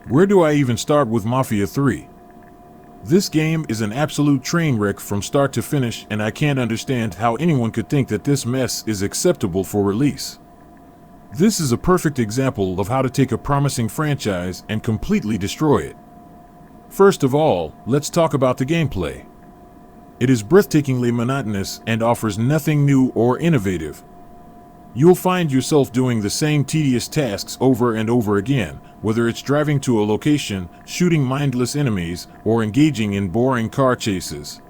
Where do I even start with Mafia 3? This game is an absolute train wreck from start to finish, and I can't understand how anyone could think that this mess is acceptable for release. This is a perfect example of how to take a promising franchise and completely destroy it. First of all, let's talk about the gameplay. It is breathtakingly monotonous and offers nothing new or innovative. You'll find yourself doing the same tedious tasks over and over again, whether it's driving to a location, shooting mindless enemies, or engaging in boring car chases.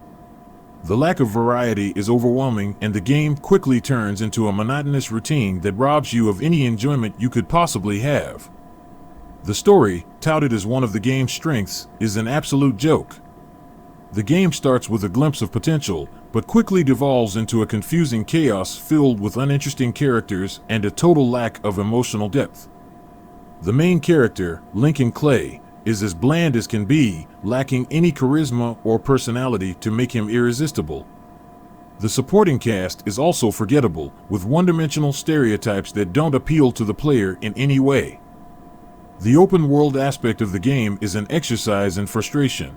The lack of variety is overwhelming, and the game quickly turns into a monotonous routine that robs you of any enjoyment you could possibly have. The story, touted as one of the game's strengths, is an absolute joke. The game starts with a glimpse of potential, but quickly devolves into a confusing chaos filled with uninteresting characters and a total lack of emotional depth. The main character, Lincoln Clay, is as bland as can be, lacking any charisma or personality to make him irresistible. The supporting cast is also forgettable, with one-dimensional stereotypes that don't appeal to the player in any way. The open-world aspect of the game is an exercise in frustration.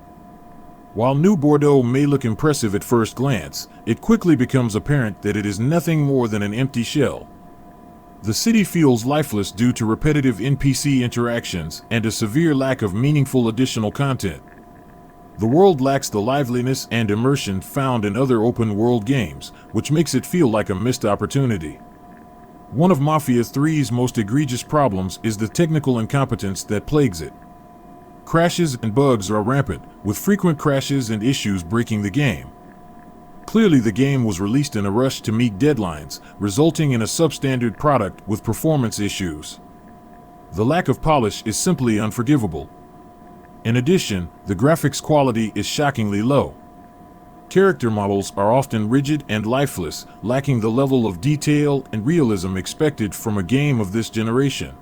While New Bordeaux may look impressive at first glance, it quickly becomes apparent that it is nothing more than an empty shell. The city feels lifeless due to repetitive NPC interactions and a severe lack of meaningful additional content. The world lacks the liveliness and immersion found in other open-world games, which makes it feel like a missed opportunity. One of Mafia 3's most egregious problems is the technical incompetence that plagues it. Crashes and bugs are rampant, with frequent crashes and issues breaking the game. Clearly, the game was released in a rush to meet deadlines, resulting in a substandard product with performance issues. The lack of polish is simply unforgivable. In addition, the graphics quality is shockingly low. Character models are often rigid and lifeless, lacking the level of detail and realism expected from a game of this generation.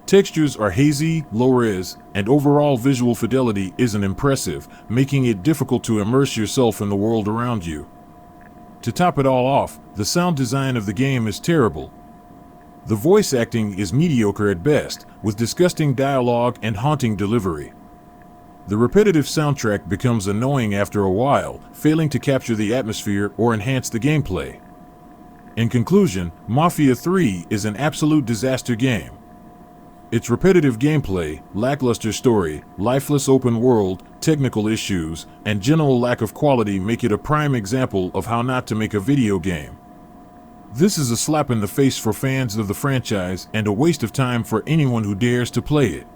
Textures are hazy, low-res, and overall visual fidelity isn't impressive, making it difficult to immerse yourself in the world around you. To top it all off, the sound design of the game is terrible. The voice acting is mediocre at best, with disgusting dialogue and haunting delivery. The repetitive soundtrack becomes annoying after a while, failing to capture the atmosphere or enhance the gameplay. In conclusion, Mafia 3 is an absolute disaster game. Its repetitive gameplay, lackluster story, lifeless open world, technical issues, and general lack of quality make it a prime example of how not to make a video game. This is a slap in the face for fans of the franchise and a waste of time for anyone who dares to play it.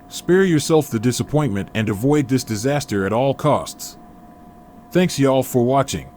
Spare yourself the disappointment and avoid this disaster at all costs. Thanks y'all for watching.